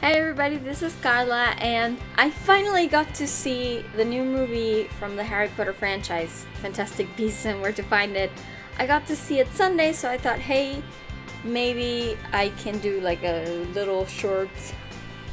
Hey everybody, this is Carla, and I finally got to see the new movie from the Harry Potter franchise, Fantastic Beasts and Where to Find It. I got to see it Sunday, so I thought, hey, maybe I can do like a little short,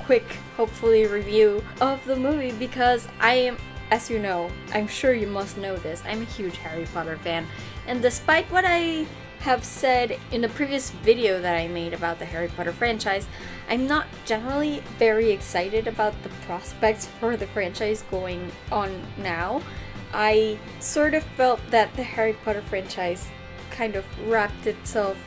quick, hopefully review of the movie because I am, as you know, I'm sure you must know this, I'm a huge Harry Potter fan, and despite what I have said in the previous video that I made about the Harry Potter franchise, I'm not generally very excited about the prospects for the franchise going on now. I sort of felt that the Harry Potter franchise kind of wrapped itself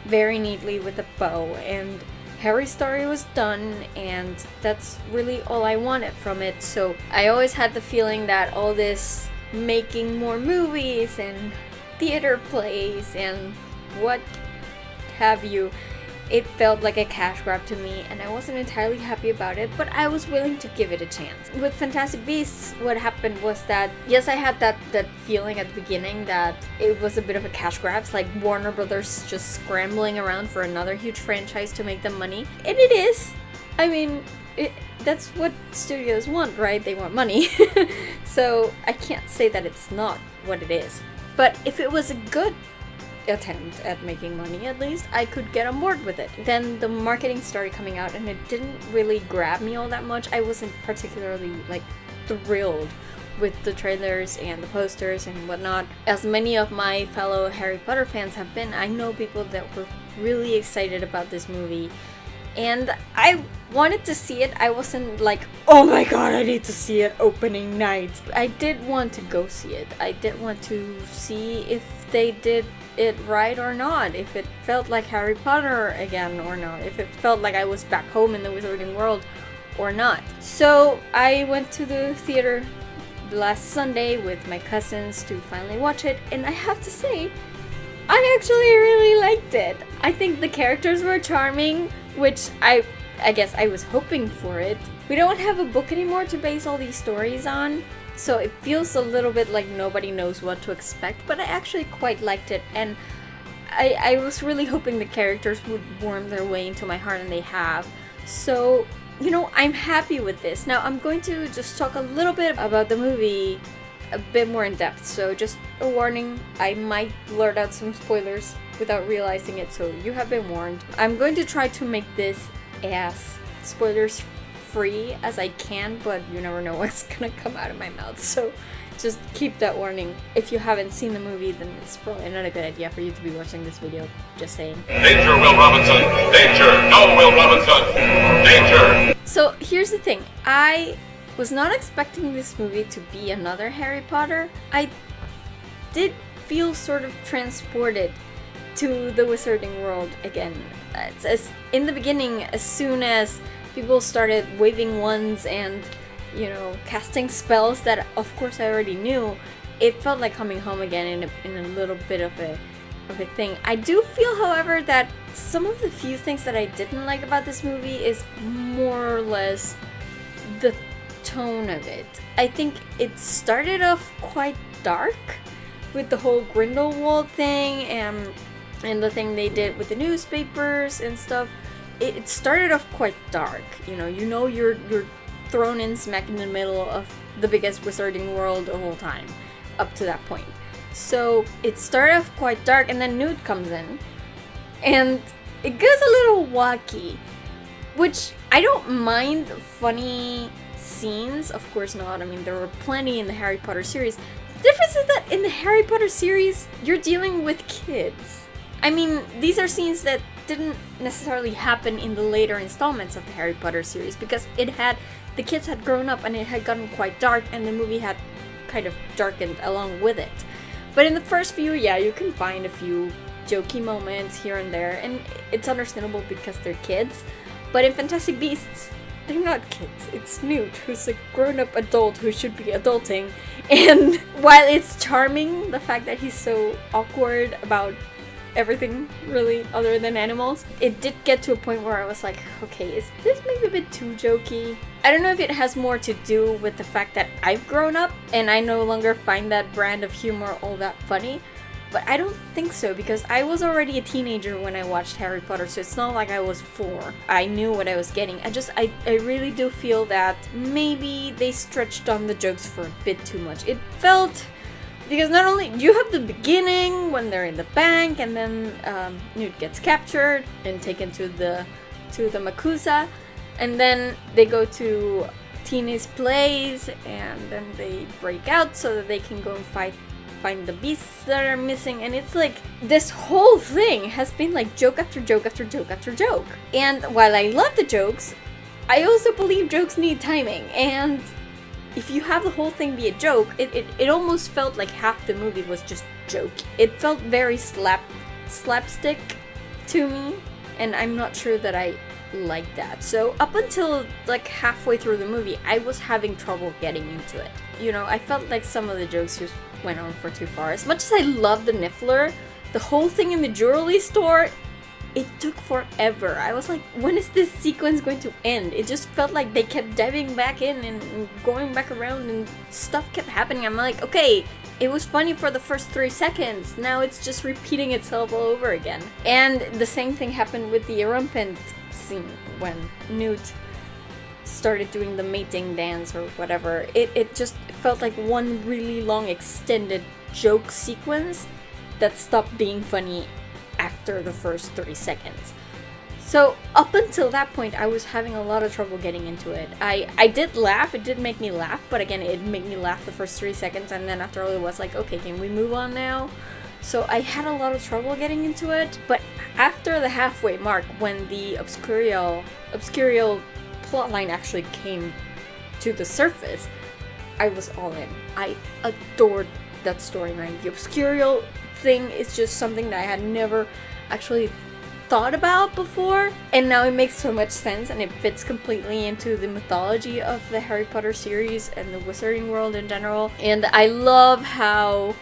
very neatly with a bow, and Harry's story was done, and that's really all I wanted from it. So I always had the feeling that all this making more movies and theater plays and what have you, it felt like a cash grab to me, and I wasn't entirely happy about it, but I was willing to give it a chance. With Fantastic Beasts, what happened was that, yes, I had that feeling at the beginning that it was a bit of a cash grab. It's like Warner Brothers just scrambling around for another huge franchise to make them money. And it is. I mean, that's what studios want, right? They want money. So I can't say that it's not what it is. But if it was a good attempt at making money, at least I could get on board with it. Then the marketing started coming out and it didn't really grab me all that much. I wasn't particularly like thrilled with the trailers and the posters and whatnot. As many of my fellow Harry Potter fans have been, I know people that were really excited about this movie, and I wanted to see it. I wasn't like, oh my god, I need to see it opening night. I did want to go see it. I did want to see if they did it right or not, if it felt like Harry Potter again or not, if it felt like I was back home in the Wizarding World or not. So I went to the theater last Sunday with my cousins to finally watch it, and I have to say, I actually really liked it. I think the characters were charming, which I guess I was hoping for it. We don't have a book anymore to base all these stories on, so it feels a little bit like nobody knows what to expect, but I actually quite liked it, and I was really hoping the characters would worm their way into my heart, and they have. So, you know, I'm happy with this. Now, I'm going to just talk a little bit about the movie a bit more in depth, so just a warning, I might blurt out some spoilers without realizing it, so you have been warned. I'm going to try to make this as spoilers free as I can, but you never know what's gonna come out of my mouth, so just keep that warning. If you haven't seen the movie, then it's probably not a good idea for you to be watching this video, just saying. Danger, Will Robinson! Danger! No, Will Robinson! Danger! So here's the thing, I was not expecting this movie to be another Harry Potter. I did feel sort of transported to the Wizarding World again. In the beginning, as soon as people started waving wands and, you know, casting spells that of course I already knew, it felt like coming home again in a little bit of a thing. I do feel, however, that some of the few things that I didn't like about this movie is more or less the tone of it. I think it started off quite dark with the whole Grindelwald thing and the thing they did with the newspapers and stuff. It started off quite dark. You know you're thrown in smack in the middle of the biggest Wizarding World of all time up to that point. So it started off quite dark, and then Newt comes in and it goes a little wacky, which I don't mind funny scenes, of course not. I mean, there were plenty in the Harry Potter series. The difference is that in the Harry Potter series, you're dealing with kids. I mean, these are scenes that didn't necessarily happen in the later installments of the Harry Potter series because the kids had grown up and it had gotten quite dark, and the movie had kind of darkened along with it. But in the first few, yeah, you can find a few jokey moments here and there, and it's understandable because they're kids. But in Fantastic Beasts, they're not kids. It's Newt, who's a grown-up adult who should be adulting. And while it's charming, the fact that he's so awkward about everything really other than animals, it did get to a point where I was like, okay, is this maybe a bit too jokey? I don't know if it has more to do with the fact that I've grown up and I no longer find that brand of humor all that funny, but I don't think so, because I was already a teenager when I watched Harry Potter, so it's not like I was 4. I knew what I was getting. I really do feel that maybe they stretched on the jokes for a bit too much. It felt, because not only you have the beginning when they're in the bank, and then Newt gets captured and taken to the Makusa, and then they go to Tina's place, and then they break out so that they can go and find the beasts that are missing. And it's like, this whole thing has been like joke after joke after joke after joke. And while I love the jokes, I also believe jokes need timing, and if you have the whole thing be a joke, it almost felt like half the movie was just joke. It felt very slapstick to me, and I'm not sure that I like that. So up until like halfway through the movie, I was having trouble getting into it. You know, I felt like some of the jokes just went on for too far. As much as I love the Niffler, the whole thing in the jewelry store, it took forever. I was like, when is this sequence going to end? It just felt like they kept diving back in and going back around, and stuff kept happening. I'm like, okay, it was funny for the first 3 seconds. Now it's just repeating itself all over again. And the same thing happened with the Erumpent scene when Newt started doing the mating dance or whatever. It just felt like one really long extended joke sequence that stopped being funny after the first 3 seconds. So up until that point, I was having a lot of trouble getting into it. I did laugh, it did make me laugh, but again, it made me laugh the first 3 seconds, and then after all, it was like, okay, can we move on now? So I had a lot of trouble getting into it, but after the halfway mark, when the Obscurial plotline actually came to the surface, I was all in. I adored that storyline. The Obscurial thing is just something that I had never actually thought about before, and now it makes so much sense, and it fits completely into the mythology of the Harry Potter series and the wizarding world in general. And I love how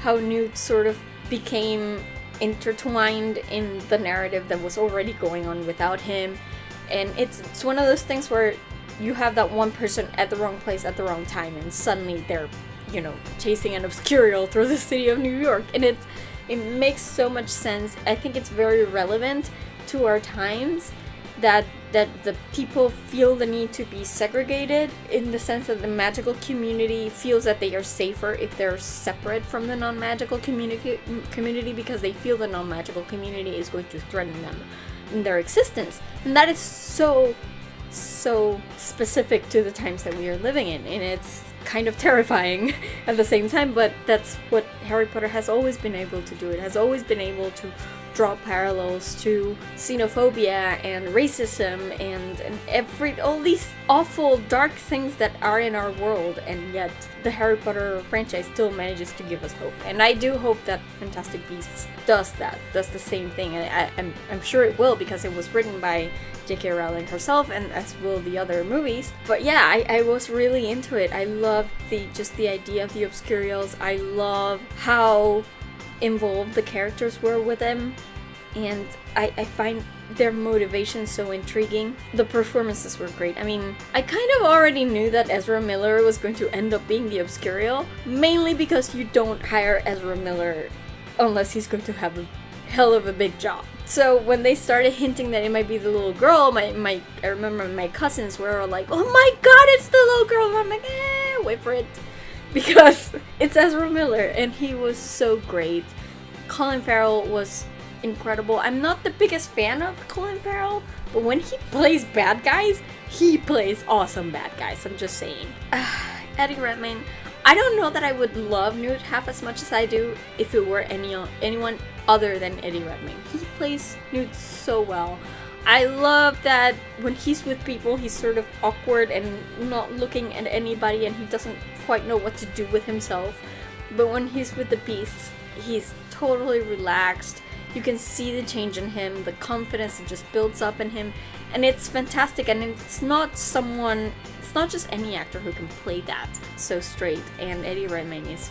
Newt sort of became intertwined in the narrative that was already going on without him. And it's one of those things where you have that one person at the wrong place at the wrong time, and suddenly they're, you know, chasing an Obscurial through the city of New York, and it makes so much sense. I think it's very relevant to our times that the people feel the need to be segregated, in the sense that the magical community feels that they are safer if they're separate from the non-magical community, because they feel the non-magical community is going to threaten them in their existence. And that is so specific to the times that we are living in, and it's kind of terrifying at the same time. But that's what Harry Potter has always been able to do. It has always been able to draw parallels to xenophobia and racism and all these awful dark things that are in our world, and yet the Harry Potter franchise still manages to give us hope. And I do hope that Fantastic Beasts does the same thing, and I'm sure it will, because it was written by J.K. Rowling herself, and as will the other movies. But yeah, I was really into it. I loved the idea of the Obscurials. I love how involved the characters were with them, and I find their motivation so intriguing. The performances were great. I mean, I kind of already knew that Ezra Miller was going to end up being the Obscurial, mainly because you don't hire Ezra Miller unless he's going to have a hell of a big job. So when they started hinting that it might be the little girl, I remember my cousins were all like, oh my god, it's the little girl, and I'm like, wait for it, because it's Ezra Miller, and he was so great. Colin Farrell was incredible. I'm not the biggest fan of Colin Farrell, but when he plays bad guys, he plays awesome bad guys. I'm just saying. Eddie Redmayne, I don't know that I would love Newt half as much as I do if it were anyone other than Eddie Redmayne. He plays Newt so well. I love that when he's with people, he's sort of awkward and not looking at anybody, and he doesn't quite know what to do with himself. But when he's with the beasts, he's totally relaxed. You can see the change in him, the confidence that just builds up in him, and it's fantastic. And it's not just any actor who can play that so straight, and Eddie Redmayne is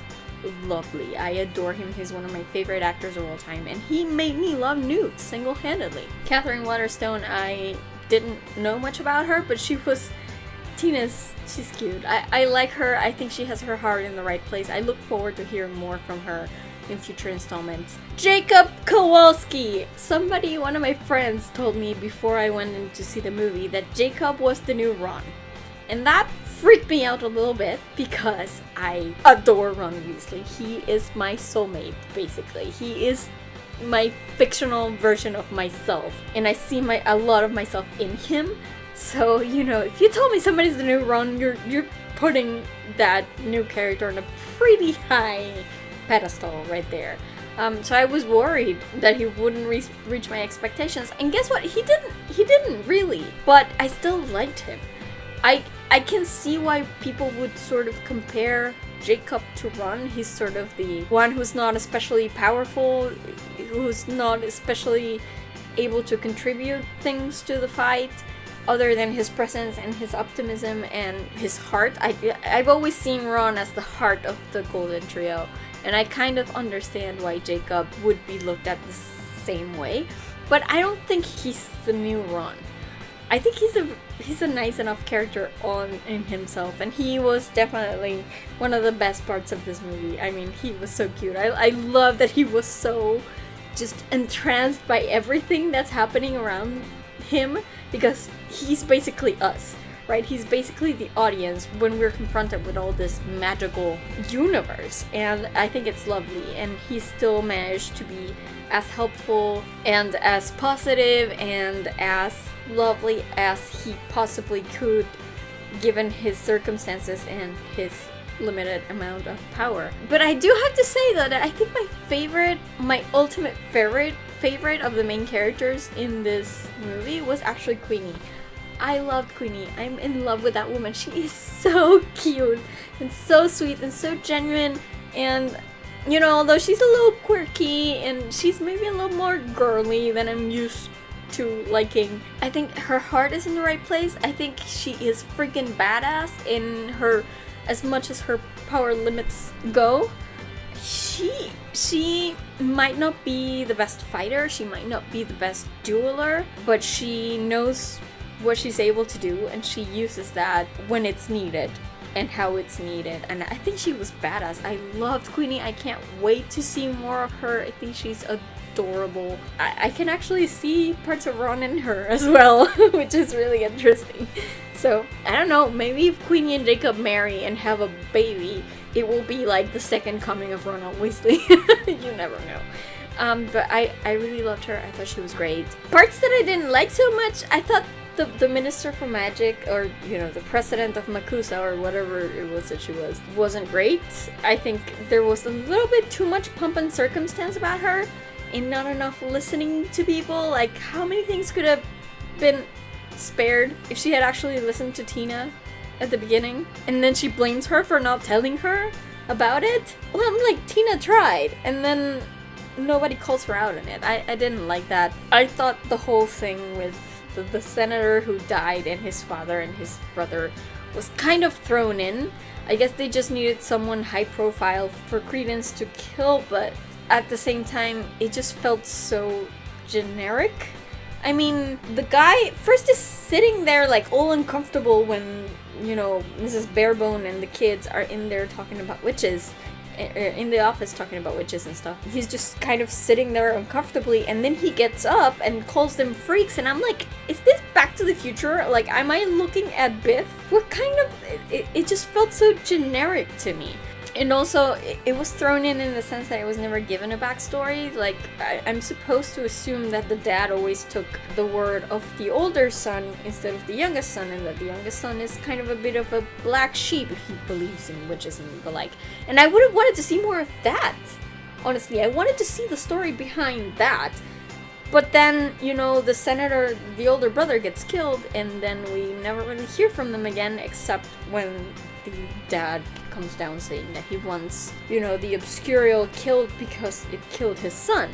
lovely. I adore him. He's one of my favorite actors of all time, and he made me love Newt single-handedly. Catherine Waterstone, I didn't know much about her, but she's cute. I like her. I think she has her heart in the right place. I look forward to hearing more from her in future installments. Jacob Kowalski! One of my friends told me before I went in to see the movie that Jacob was the new Ron. And that freaked me out a little bit because I adore Ron Weasley. He is my soulmate, basically. He is my fictional version of myself. And I see a lot of myself in him. So, if you told me somebody's the new Ron, you're putting that new character on a pretty high pedestal right there. So I was worried that he wouldn't reach my expectations. And guess what? He didn't really. But I still liked him. I can see why people would sort of compare Jacob to Ron. He's sort of the one who's not especially powerful, who's not especially able to contribute things to the fight, other than his presence and his optimism and his heart. I've always seen Ron as the heart of the Golden Trio, and I kind of understand why Jacob would be looked at the same way, but I don't think he's the new Ron. I think he's a nice enough character in himself, and he was definitely one of the best parts of this movie. I mean, he was so cute. I love that he was so just entranced by everything that's happening around him, because he's basically us, right? He's basically the audience when we're confronted with all this magical universe, and I think it's lovely. And he still managed to be as helpful and as positive and as lovely as he possibly could, given his circumstances and his limited amount of power. But I do have to say that I think my ultimate favorite of the main characters in this movie was actually Queenie. I loved Queenie. I'm in love with that woman. She is so cute and so sweet and so genuine, and although she's a little quirky and she's maybe a little more girly than I'm used to liking, I think her heart is in the right place. I think she is freaking badass in her, as much as her power limits go. She might not be the best fighter, she might not be the best dueler, but she knows what she's able to do, and she uses that when it's needed and how it's needed. And I think she was badass. I loved Queenie. I can't wait to see more of her. I think she's adorable. I can actually see parts of Ron in her as well, which is really interesting. So, I don't know, maybe if Queenie and Jacob marry and have a baby, it will be like the second coming of Ronald Weasley. You never know. But I really loved her. I thought she was great. Parts that I didn't like so much, I thought the Minister for Magic, or the President of Makusa, or whatever it was that she wasn't great. I think there was a little bit too much pomp and circumstance about her, and not enough listening to people. Like, how many things could have been spared if she had actually listened to Tina at the beginning, and then she blames her for not telling her about it? Well, I'm like, Tina tried, and then nobody calls her out on it. I didn't like that. I thought the whole thing with the senator who died and his father and his brother was kind of thrown in. I guess they just needed someone high profile for Credence to kill, but at the same time, it just felt so generic. I mean, the guy first is sitting there like all uncomfortable when, Mrs. Barebone and the kids are in there talking about witches, in the office talking about witches and stuff. He's just kind of sitting there uncomfortably, and then he gets up and calls them freaks, and I'm like, is this Back to the Future? Like, am I looking at Biff? What kind of... It just felt so generic to me. And also, it was thrown in the sense that it was never given a backstory. Like, I'm supposed to assume that the dad always took the word of the older son instead of the youngest son, and that the youngest son is kind of a bit of a black sheep if he believes in witches and the like. And I would have wanted to see more of that. Honestly, I wanted to see the story behind that. But then, the senator, the older brother, gets killed, and then we never really hear from them again, except when the dad comes down saying that he wants, the Obscurial killed because it killed his son.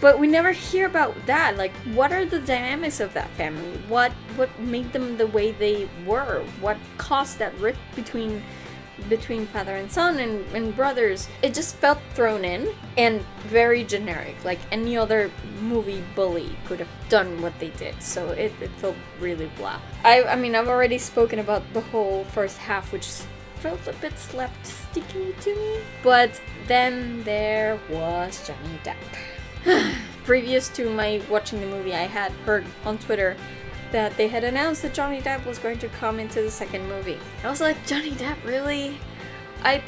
But we never hear about that. Like, what are the dynamics of that family? What made them the way they were? What caused that rift between father and son and brothers? It just felt thrown in and very generic. Like, any other movie bully could have done what they did. So it felt really blah. I mean, I've already spoken about the whole first half, which felt a bit slapsticky to me. But then there was Johnny Depp. Previous to my watching the movie, I had heard on Twitter that they had announced that Johnny Depp was going to come into the second movie. I was like, Johnny Depp, really? I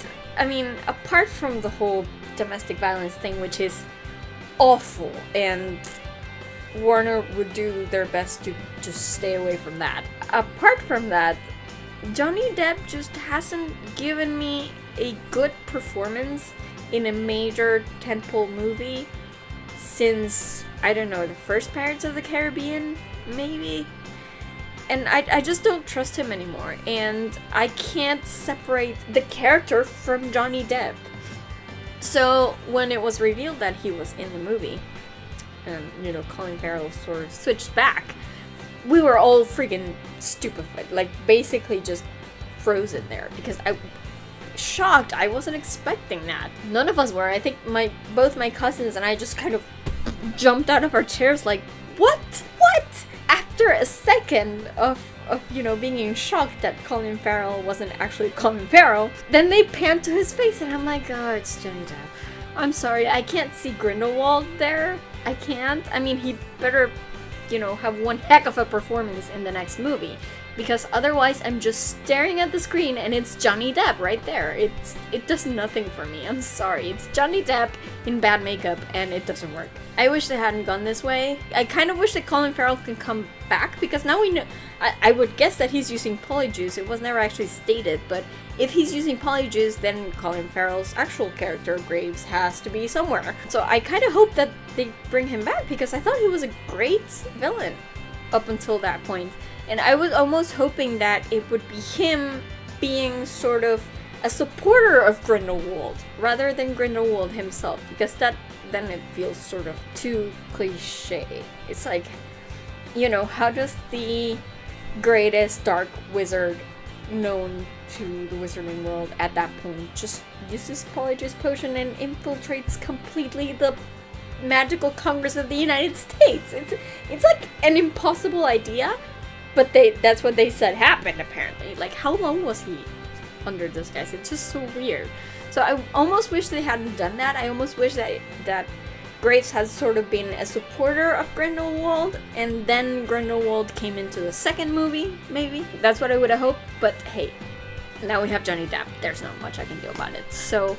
mean, apart from the whole domestic violence thing, which is awful, and Warner would do their best to just stay away from that. Apart from that, Johnny Depp just hasn't given me a good performance in a major tentpole movie since, I don't know, the first Pirates of the Caribbean, maybe? And I just don't trust him anymore, and I can't separate the character from Johnny Depp. So when it was revealed that he was in the movie, and, you know, Colin Farrell sort of switched back, we were all freaking stupefied, like basically just frozen there, because shocked. I wasn't expecting that. None of us were. I think both my cousins and I just kind of jumped out of our chairs like, what? After a second of you know, being in shock that Colin Farrell wasn't actually Colin Farrell, then they panned to his face and I'm like, oh, it's Johnny Depp. I'm sorry, I can't see Grindelwald there. I can't. I mean, he better, you know, have one heck of a performance in the next movie, because otherwise I'm just staring at the screen and it's Johnny Depp right there. It does nothing for me. I'm sorry. It's Johnny Depp in bad makeup and it doesn't work. I wish they hadn't gone this way. I kind of wish that Colin Farrell can come back, because now we know. I would guess that he's using polyjuice. It was never actually stated, but if he's using polyjuice, then Colin Farrell's actual character, Graves, has to be somewhere. So I kind of hope that they bring him back, because I thought he was a great villain up until that point. And I was almost hoping that it would be him being sort of a supporter of Grindelwald, rather than Grindelwald himself, because then it feels sort of too cliche. It's like, you know, how does the greatest dark wizard known to the wizarding world at that point just uses polyjuice potion and infiltrates completely the magical Congress of the United States? It's like an impossible idea, but that's what they said happened, apparently. Like, how long was he under disguise? It's just so weird. So I almost wish they hadn't done that. I almost wish that Graves has sort of been a supporter of Grindelwald, and then Grindelwald came into the second movie, maybe. That's what I would have hoped, but hey, now we have Johnny Depp. There's not much I can do about it. So,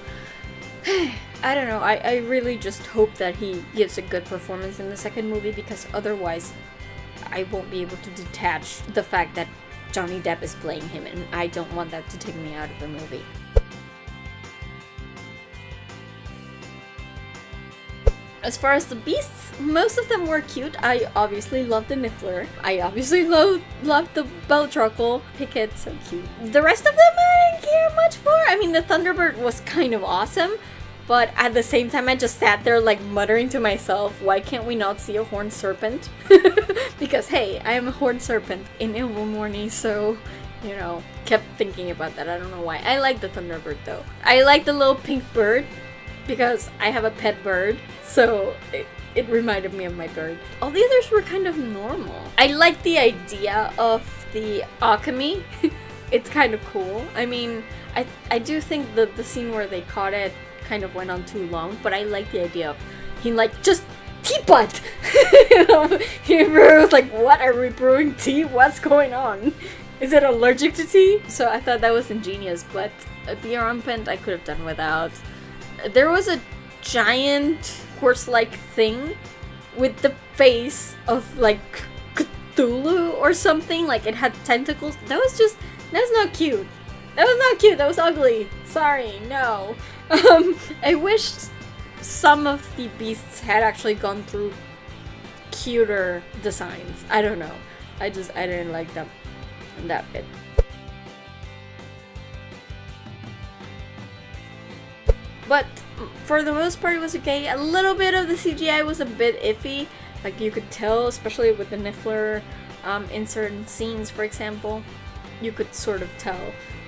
I don't know. I really just hope that he gives a good performance in the second movie, because otherwise I won't be able to detach the fact that Johnny Depp is playing him, and I don't want that to take me out of the movie. As far as the beasts, most of them were cute. I obviously loved the Niffler. I obviously loved the Belltruckle. Pickett, so cute. The rest of them I didn't care much for. I mean, the Thunderbird was kind of awesome, but at the same time I just sat there like muttering to myself, why can't we not see a horned serpent? Because hey, I am a horned serpent in Ilvermorny, so, you know, kept thinking about that. I don't know why. I like the Thunderbird though. I like the little pink bird, because I have a pet bird, so it reminded me of my bird. All the others were kind of normal. I like the idea of the alchemy. It's kind of cool. I mean, I do think that the scene where they caught it kind of went on too long, but I like the idea of him like, just teapot! You know, he was like, what, are we brewing tea? What's going on? Is it allergic to tea? So I thought that was ingenious, but the armpent I could have done without. There was a giant horse-like thing with the face of like Cthulhu or something, like it had tentacles. That's not cute. That was not cute. That was ugly. Sorry, no. I wish some of the beasts had actually gone through cuter designs. I don't know. I didn't like them that bit. But for the most part, it was okay. A little bit of the CGI was a bit iffy. Like, you could tell, especially with the Niffler in certain scenes, for example. You could sort of tell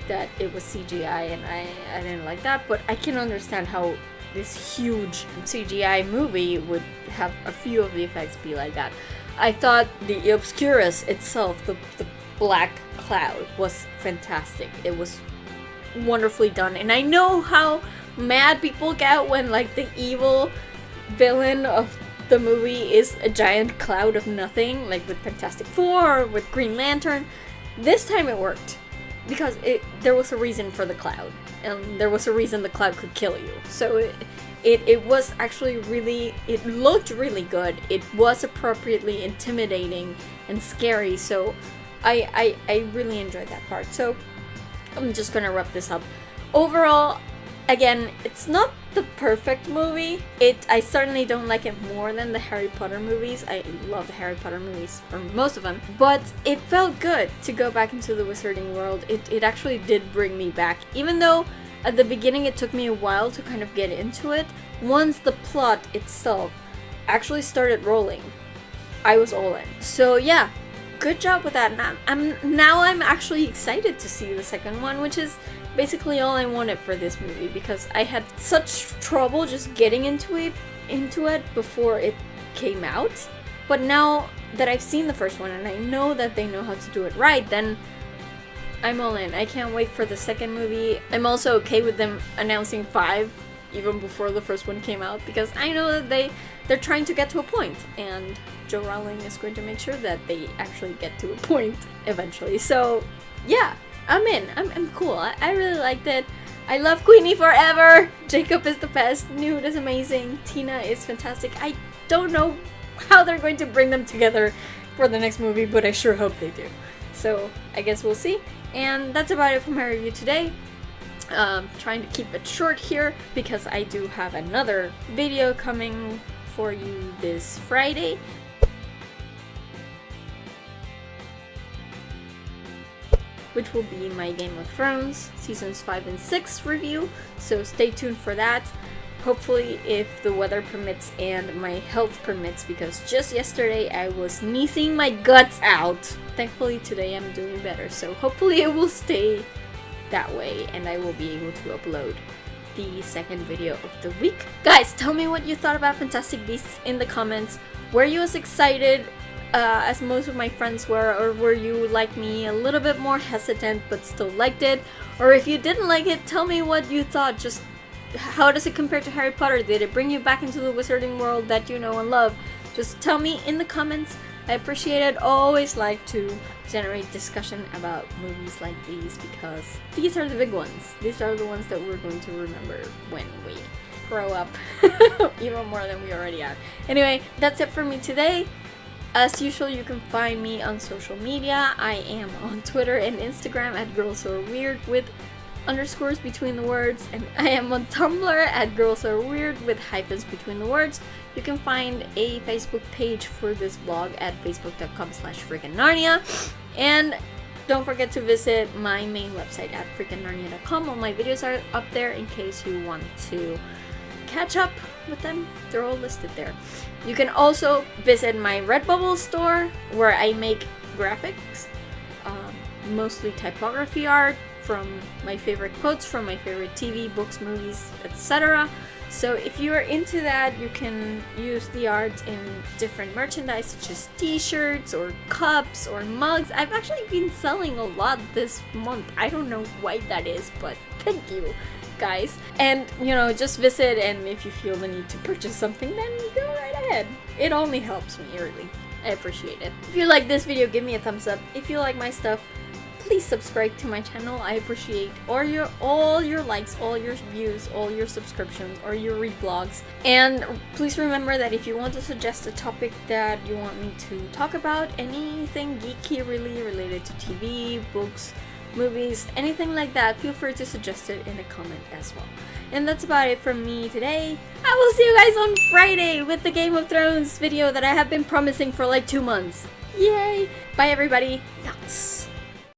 that it was CGI, and I didn't like that. But I can understand how this huge CGI movie would have a few of the effects be like that. I thought the Obscurus itself, the black cloud, was fantastic. It was wonderfully done, and I know how mad people get when like the evil villain of the movie is a giant cloud of nothing, like with Fantastic Four or with Green Lantern. This time it worked because there was a reason for the cloud, and there was a reason the cloud could kill you. So it was actually really, it looked really good. It was appropriately intimidating and scary. So I really enjoyed that part. So I'm just gonna wrap this up. Overall, again, it's not the perfect movie. I certainly don't like it more than the Harry Potter movies. I love the Harry Potter movies, or most of them. But it felt good to go back into the wizarding world. It actually did bring me back. Even though at the beginning it took me a while to kind of get into it, once the plot itself actually started rolling, I was all in. So yeah, good job with that. Now I'm actually excited to see the second one, which is basically all I wanted for this movie, because I had such trouble just getting into it before it came out. But now that I've seen the first one and I know that they know how to do it right, then I'm all in. I can't wait for the second movie. I'm also okay with them announcing 5 even before the first one came out, because I know that they're trying to get to a point, and Joe Rowling is going to make sure that they actually get to a point eventually. So yeah, I'm in. I'm cool. I really liked it. I love Queenie forever. Jacob is the best. Newt is amazing. Tina is fantastic. I don't know how they're going to bring them together for the next movie, but I sure hope they do. So I guess we'll see. And that's about it for my review today. Trying to keep it short here because I do have another video coming for you this Friday. Which will be my Game of Thrones Seasons 5 and 6 review, so stay tuned for that. Hopefully, if the weather permits and my health permits, because just yesterday I was sneezing my guts out. Thankfully today I'm doing better, so hopefully it will stay that way and I will be able to upload the second video of the week. Guys, tell me what you thought about Fantastic Beasts in the comments. Were you as excited as most of my friends were, or were you like me, a little bit more hesitant but still liked it? Or if you didn't like it, tell me what you thought. Just how does it compare to Harry Potter? Did it bring you back into the wizarding world that you know and love? Just tell me in the comments. I appreciate it. Always like to generate discussion about movies like these, because these are the big ones. These are the ones that we're going to remember when we grow up, even more than we already are. Anyway, that's it for me today. As usual, you can find me on social media. I am on Twitter and Instagram at girlsareweird with underscores between the words, and I am on Tumblr at girlsareweird with hyphens between the words. You can find a Facebook page for this blog at facebook.com/FreakingNarnia, and don't forget to visit my main website at FreakingNarnia.com. All my videos are up there in case you want to catch up with them. They're all listed there. You can also visit my Redbubble store where I make graphics, mostly typography art from my favorite quotes from my favorite TV, books, movies, etc. So if you are into that, you can use the art in different merchandise such as t-shirts or cups or mugs. I've actually been selling a lot this month. I don't know why that is, but thank you, guys. And just visit, and if you feel the need to purchase something, then go right ahead. It only helps me, really. I appreciate it. If you like this video, give me a thumbs up. If you like my stuff, please subscribe to my channel. I appreciate all your likes, all your views, all your subscriptions, or your reblogs. And please remember that if you want to suggest a topic that you want me to talk about, anything geeky really related to TV, books, movies, anything like that, feel free to suggest it in a comment as well. And that's about it from me today. I will see you guys on Friday with the Game of Thrones video that I have been promising for like 2 months. Yay! Bye everybody. Nuts.